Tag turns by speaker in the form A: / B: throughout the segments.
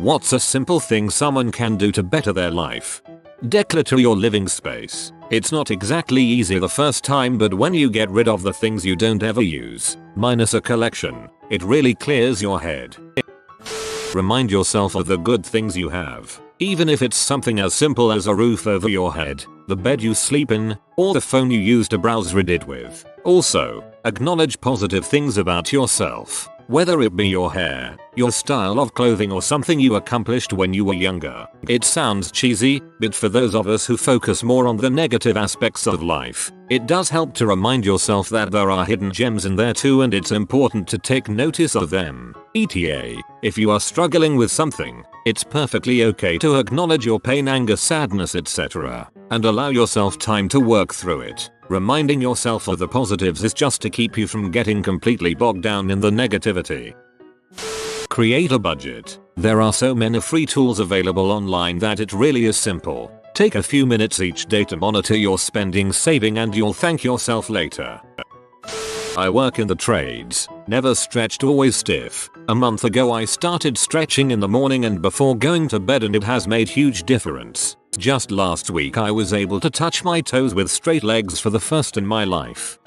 A: What's a simple thing someone can do to better their life? Declutter your living space. It's not exactly easy the first time, but when you get rid of the things you don't ever use, minus a collection, it really clears your head. Remind yourself of the good things you have, even if it's something as simple as a roof over your head, the bed you sleep in, or the phone you use to browse Reddit with. Also, acknowledge positive things about yourself, whether it be your hair, your style of clothing, or something you accomplished when you were younger. It sounds cheesy, but for those of us who focus more on the negative aspects of life, it does help to remind yourself that there are hidden gems in there too, and it's important to take notice of them. ETA, if you are struggling with something, it's perfectly okay to acknowledge your pain, anger, sadness, etc., and allow yourself time to work through it. Reminding yourself of the positives is just to keep you from getting completely bogged down in the negativity. Create a budget. There are so many free tools available online that it really is simple. Take a few minutes each day to monitor your spending, saving, and you'll thank yourself later. I work in the trades, never stretched, always stiff. A month ago I started stretching in the morning and before going to bed, and it has made huge difference. Just last week I was able to touch my toes with straight legs for the first in my life.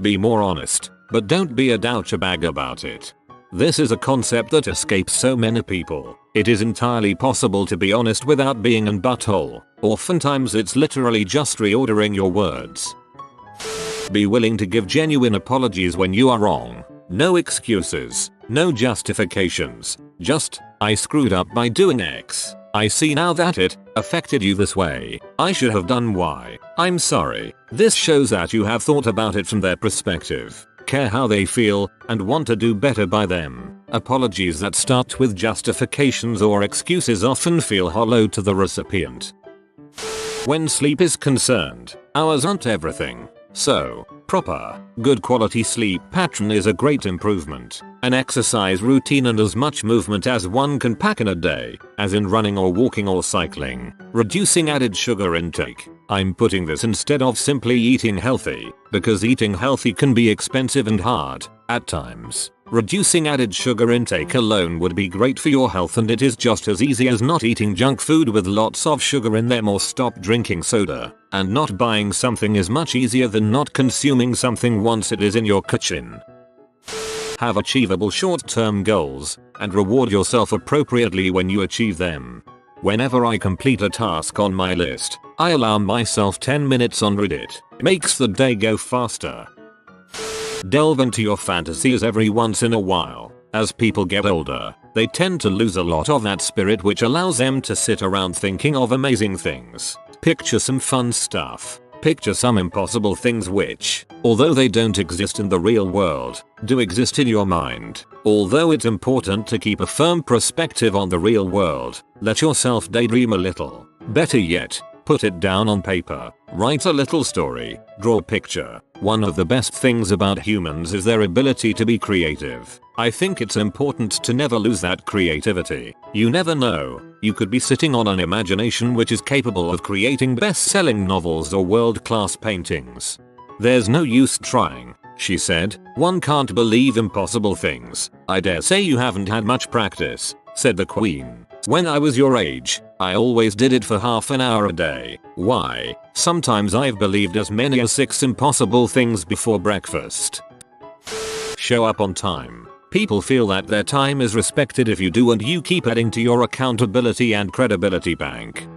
A: Be more honest, but don't be a douchebag about it. This is a concept that escapes so many people. It is entirely possible to be honest without being an butthole. Oftentimes it's literally just reordering your words. Be willing to give genuine apologies when you are wrong. No excuses, no justifications, just, I screwed up by doing X. I see now that it affected you this way. I should have done Y. I'm sorry. This shows that you have thought about it from their perspective, care how they feel, and want to do better by them. Apologies that start with justifications or excuses often feel hollow to the recipient. When sleep is concerned, hours aren't everything. So, proper, good quality sleep pattern is a great improvement. An exercise routine and as much movement as one can pack in a day, as in running or walking or cycling. Reducing added sugar intake. I'm putting this instead of simply eating healthy, because eating healthy can be expensive and hard, at times. Reducing added sugar intake alone would be great for your health, and it is just as easy as not eating junk food with lots of sugar in them, or stop drinking soda. And not buying something is much easier than not consuming something once it is in your kitchen. Have achievable short-term goals, and reward yourself appropriately when you achieve them. Whenever I complete a task on my list, I allow myself 10 minutes on Reddit. It makes the day go faster. Delve into your fantasies every once in a while. As people get older, they tend to lose a lot of that spirit which allows them to sit around thinking of amazing things. Picture some fun stuff. Picture some impossible things which, although they don't exist in the real world, do exist in your mind. Although it's important to keep a firm perspective on the real world, let yourself daydream a little. Better yet, put it down on paper. Write a little story. Draw a picture. One of the best things about humans is their ability to be creative. I think it's important to never lose that creativity. You never know, you could be sitting on an imagination which is capable of creating best-selling novels or world-class paintings. There's no use trying, she said. One can't believe impossible things. I dare say you haven't had much practice, said the Queen. When I was your age, I always did it for half an hour a day. Why? Sometimes I've believed as many as 6 impossible things before breakfast. Show up on time. People feel that their time is respected if you do, and you keep adding to your accountability and credibility bank.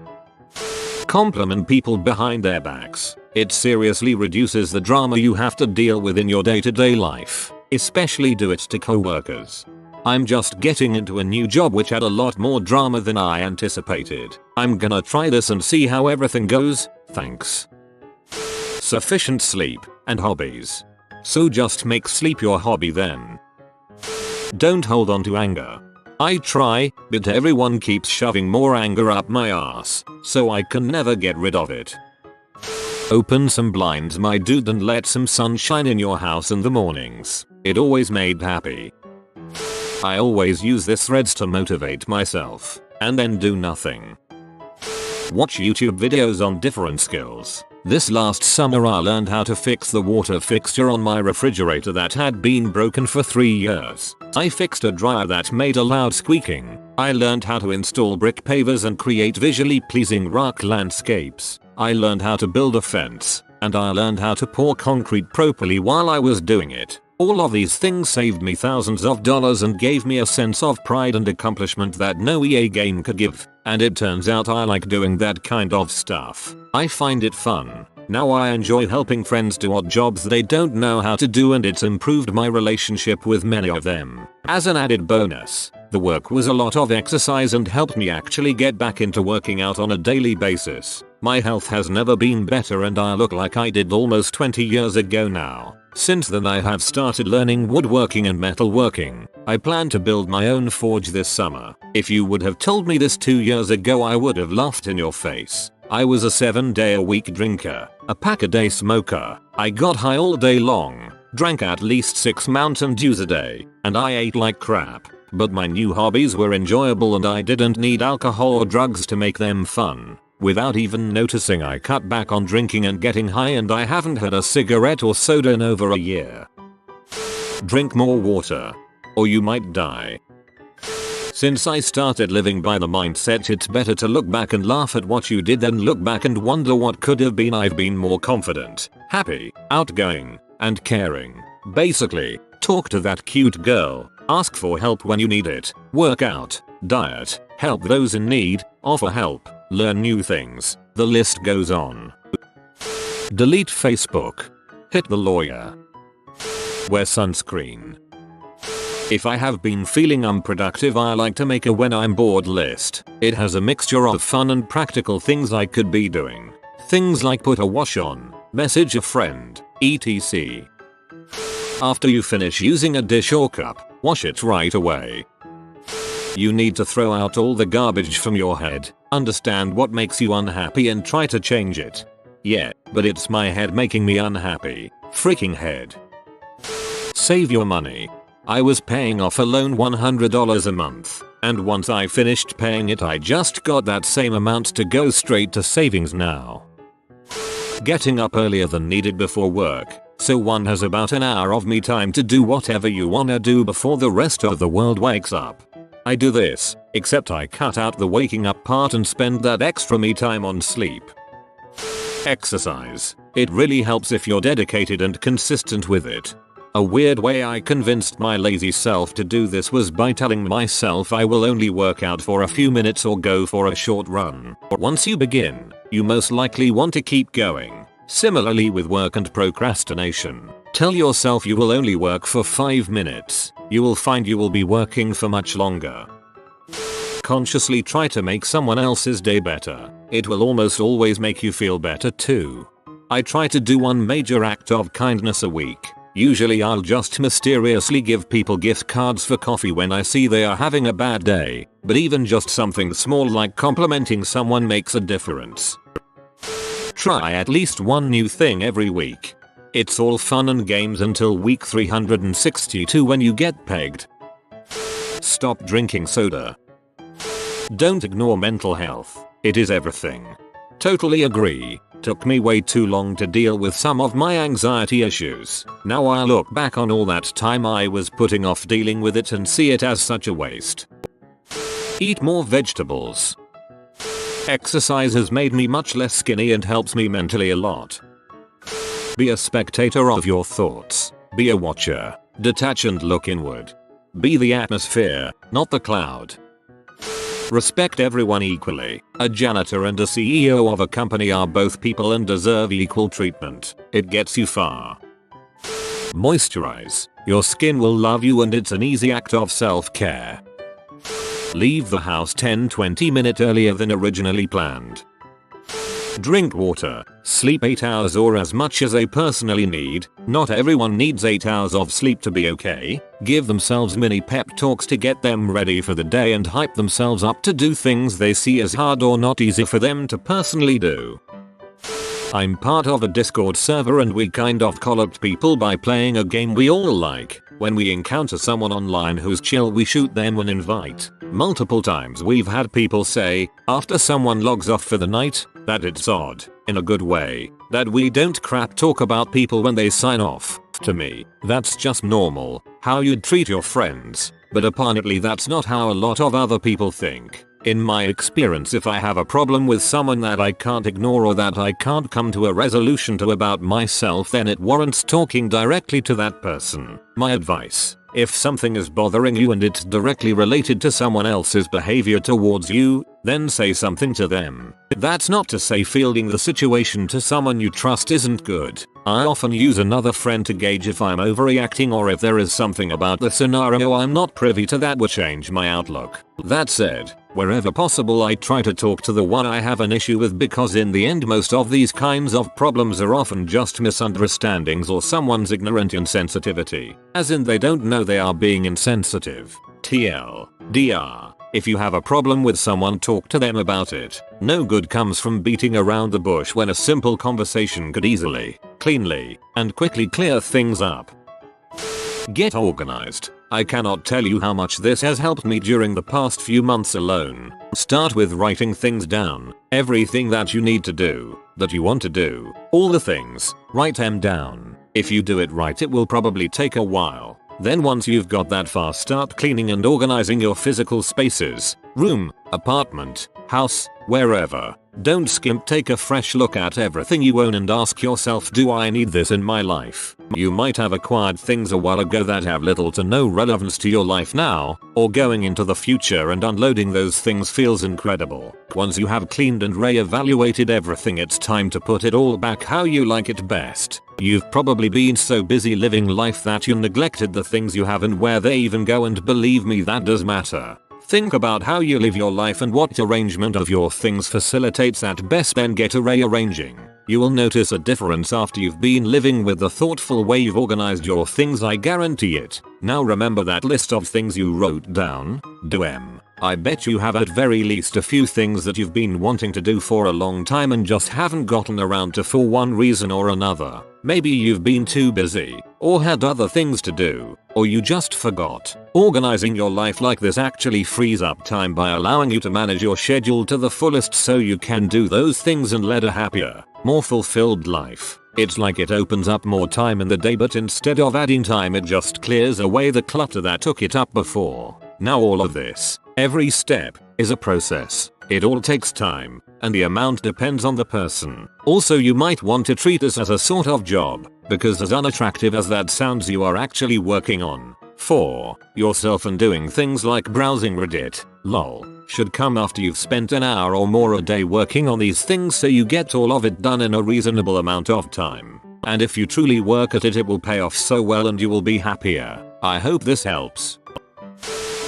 A: Compliment people behind their backs. It seriously reduces the drama you have to deal with in your day-to-day life. Especially do it to coworkers. I'm just getting into a new job which had a lot more drama than I anticipated. I'm gonna try this and see how everything goes, thanks. Sufficient sleep and hobbies. So just make sleep your hobby then. Don't hold on to anger. I try, but everyone keeps shoving more anger up my ass, so I can never get rid of it. Open some blinds, my dude, and let some sunshine in your house in the mornings. It always made happy. I always use this threads to motivate myself, and then do nothing. Watch YouTube videos on different skills. This last summer I learned how to fix the water fixture on my refrigerator that had been broken for 3 years. I fixed a dryer that made a loud squeaking, I learned how to install brick pavers and create visually pleasing rock landscapes. I learned how to build a fence, and I learned how to pour concrete properly while I was doing it. All of these things saved me thousands of dollars and gave me a sense of pride and accomplishment that no EA game could give. And it turns out I like doing that kind of stuff. I find it fun. Now I enjoy helping friends do odd jobs they don't know how to do, and it's improved my relationship with many of them. As an added bonus, the work was a lot of exercise and helped me actually get back into working out on a daily basis. My health has never been better and I look like I did almost 20 years ago now. Since then I have started learning woodworking and metalworking. I plan to build my own forge this summer. If you would have told me this 2 years ago, I would have laughed in your face. I was a 7-day-a-week drinker, a pack-a-day smoker. I got high all day long, drank at least 6 Mountain Dews a day, and I ate like crap. But my new hobbies were enjoyable and I didn't need alcohol or drugs to make them fun. Without even noticing, I cut back on drinking and getting high, and I haven't had a cigarette or soda in over a year. Drink more water, or you might die. Since I started living by the mindset it's better to look back and laugh at what you did than look back and wonder what could have been, I've been more confident, happy, outgoing, and caring. Basically, talk to that cute girl, ask for help when you need it, work out, diet, help those in need, offer help, learn new things. The list goes on. Delete Facebook. Hit the lawyer. Wear sunscreen. If I have been feeling unproductive, I like to make a when I'm bored list. It has a mixture of fun and practical things I could be doing. Things like put a wash on, message a friend, etc. After you finish using a dish or cup, wash it right away. You need to throw out all the garbage from your head, understand what makes you unhappy and try to change it. Yeah, but it's my head making me unhappy. Freaking head. Save your money. I was paying off a loan $100 a month, and once I finished paying it I just got that same amount to go straight to savings now. Getting up earlier than needed before work, so one has about an hour of me time to do whatever you wanna do before the rest of the world wakes up. I do this, except I cut out the waking up part and spend that extra me time on sleep. Exercise. It really helps if you're dedicated and consistent with it. A weird way I convinced my lazy self to do this was by telling myself I will only work out for a few minutes or go for a short run. Once you begin, you most likely want to keep going. Similarly with work and procrastination. Tell yourself you will only work for 5 minutes. You will find you will be working for much longer. Consciously try to make someone else's day better. It will almost always make you feel better too. I try to do one major act of kindness a week. Usually I'll just mysteriously give people gift cards for coffee when I see they are having a bad day, but even just something small like complimenting someone makes a difference. Try at least one new thing every week. It's all fun and games until week 362 when you get pegged. Stop drinking soda. Don't ignore mental health. It is everything. Totally agree. Took me way too long to deal with some of my anxiety issues. Now I look back on all that time I was putting off dealing with it and see it as such a waste. Eat more vegetables. Exercise has made me much less skinny and helps me mentally a lot. Be a spectator of your thoughts. Be a watcher. Detach and look inward. Be the atmosphere, not the cloud. Respect everyone equally. A janitor and a CEO of a company are both people and deserve equal treatment. It gets you far. Moisturize. Your skin will love you and it's an easy act of self-care. Leave the house 10-20 minutes earlier than originally planned. Drink water. Sleep 8 hours or as much as they personally need. Not everyone needs 8 hours of sleep to be okay. Give themselves mini pep talks to get them ready for the day and hype themselves up to do things they see as hard or not easy for them to personally do. I'm part of a Discord server and we kind of call up people by playing a game we all like. When we encounter someone online who's chill, we shoot them an invite. Multiple times we've had people say, after someone logs off for the night, that it's odd, in a good way, that we don't crap talk about people when they sign off. To me, that's just normal, how you'd treat your friends. but apparently that's not how a lot of other people think. In my experience, if I have a problem with someone that I can't ignore or that I can't come to a resolution to about myself, then it warrants talking directly to that person. My advice: if something is bothering you and it's directly related to someone else's behavior towards you, then say something to them. That's not to say fielding the situation to someone you trust isn't good. I often use another friend to gauge if I'm overreacting or if there is something about the scenario I'm not privy to that would change my outlook. That said, wherever possible I try to talk to the one I have an issue with, because in the end most of these kinds of problems are often just misunderstandings or someone's ignorant insensitivity. As in they don't know they are being insensitive. TLDR. If you have a problem with someone, talk to them about it. No good comes from beating around the bush when a simple conversation could easily, cleanly, and quickly clear things up. Get organized. I cannot tell you how much this has helped me during the past few months alone. Start with writing things down. Everything that you need to do, that you want to do, all the things, write them down. If you do it right, it will probably take a while. Then once you've got that far, start cleaning and organizing your physical spaces. Room, apartment, house, wherever. Don't skimp, take a fresh look at everything you own and ask yourself, do I need this in my life? You might have acquired things a while ago that have little to no relevance to your life now, or going into the future, and unloading those things feels incredible. Once you have cleaned and re-evaluated everything, it's time to put it all back how you like it best. You've probably been so busy living life that you neglected the things you have and where they even go, and believe me, that does matter. Think about how you live your life and what arrangement of your things facilitates that best, then get to rearranging. You will notice a difference after you've been living with the thoughtful way you've organized your things, I guarantee it. Now remember that list of things you wrote down? Do them. I bet you have at very least a few things that you've been wanting to do for a long time and just haven't gotten around to for one reason or another. Maybe you've been too busy, or had other things to do, or you just forgot. Organizing your life like this actually frees up time by allowing you to manage your schedule to the fullest so you can do those things and lead a happier, more fulfilled life. It's like it opens up more time in the day, but instead of adding time, it just clears away the clutter that took it up before. Now all of this, every step, is a process. It all takes time, and the amount depends on the person. Also, you might want to treat this as a sort of job, because as unattractive as that sounds, you are actually working on for yourself, and doing things like browsing Reddit, lol, should come after you've spent an hour or more a day working on these things, so you get all of it done in a reasonable amount of time. And if you truly work at it, it will pay off so well and you will be happier. I hope this helps.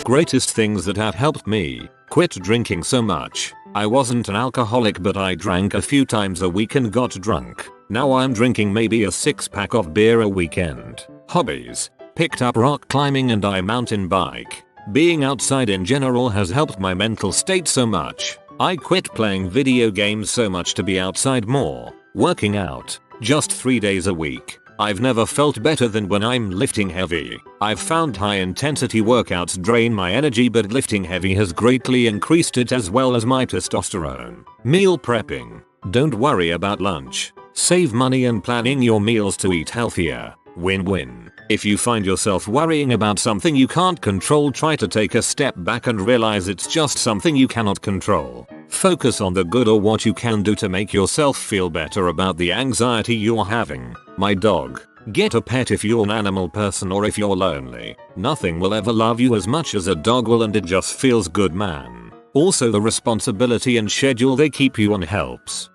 A: Greatest things that have helped me: quit drinking so much. I wasn't an alcoholic, but I drank a few times a week and got drunk. Now I'm drinking maybe a 6-pack of beer a weekend. Hobbies: picked up rock climbing and I mountain bike. Being outside in general has helped my mental state so much. I quit playing video games so much to be outside more. Working out, just 3 days a week. I've never felt better than when I'm lifting heavy. I've found high intensity workouts drain my energy, but lifting heavy has greatly increased it, as well as my testosterone. Meal prepping: don't worry about lunch. Save money and planning your meals to eat healthier. Win-win. If you find yourself worrying about something you can't control, try to take a step back and realize it's just something you cannot control. Focus on the good or what you can do to make yourself feel better about the anxiety you're having. My dog. Get a pet if you're an animal person or if you're lonely. Nothing will ever love you as much as a dog will, and it just feels good, man. Also, the responsibility and schedule they keep you on helps.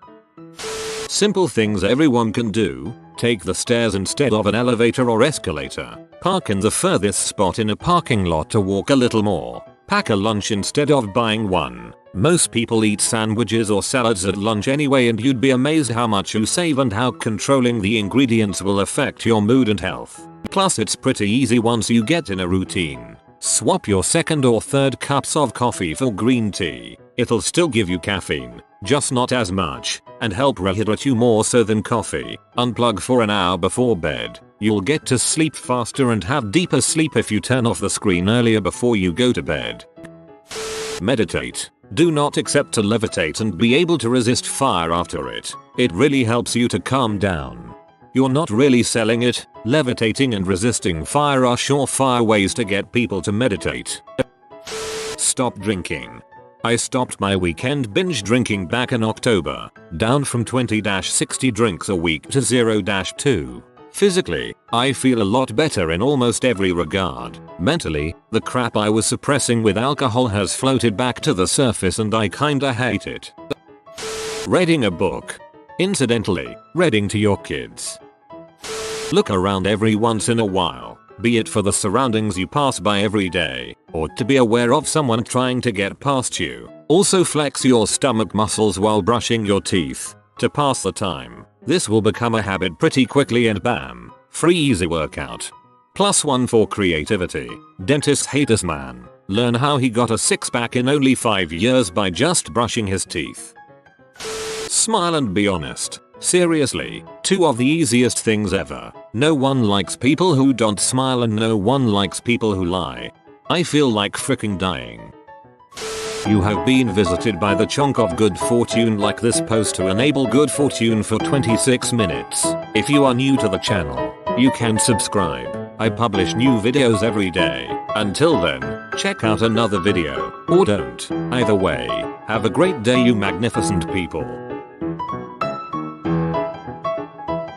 A: Simple things everyone can do: take the stairs instead of an elevator or escalator. Park in the furthest spot in a parking lot to walk a little more. Pack a lunch instead of buying one. Most people eat sandwiches or salads at lunch anyway, and you'd be amazed how much you save and how controlling the ingredients will affect your mood and health. Plus, it's pretty easy once you get in a routine. Swap your second or third cups of coffee for green tea. It'll still give you caffeine, just not as much, and help rehydrate you more so than coffee. Unplug for an hour before bed. You'll get to sleep faster and have deeper sleep if you turn off the screen earlier before you go to bed. Meditate. Do not accept to levitate and be able to resist fire after it. It really helps you to calm down. You're not really selling it. Levitating and resisting fire are surefire ways to get people to meditate. Stop drinking. I stopped my weekend binge drinking back in October, down from 20-60 drinks a week to 0-2. Physically, I feel a lot better in almost every regard. Mentally, the crap I was suppressing with alcohol has floated back to the surface and I kinda hate it. Reading a book. Incidentally, reading to your kids. Look around every once in a while, be it for the surroundings you pass by every day, or to be aware of someone trying to get past you. Also flex your stomach muscles while brushing your teeth, to pass the time. This will become a habit pretty quickly and bam, free easy workout. +1 for creativity. Dentists hate us man. Learn how he got a six-pack in only 5 years by just brushing his teeth. Smile and be honest. Seriously, two of the easiest things ever. No one likes people who don't smile and no one likes people who lie. I feel like freaking dying. You have been visited by the chunk of good fortune. Like this post to enable good fortune for 26 minutes. If you are new to the channel, you can subscribe. I publish new videos every day. Until then, check out another video, or don't. Either way, have a great day you magnificent people.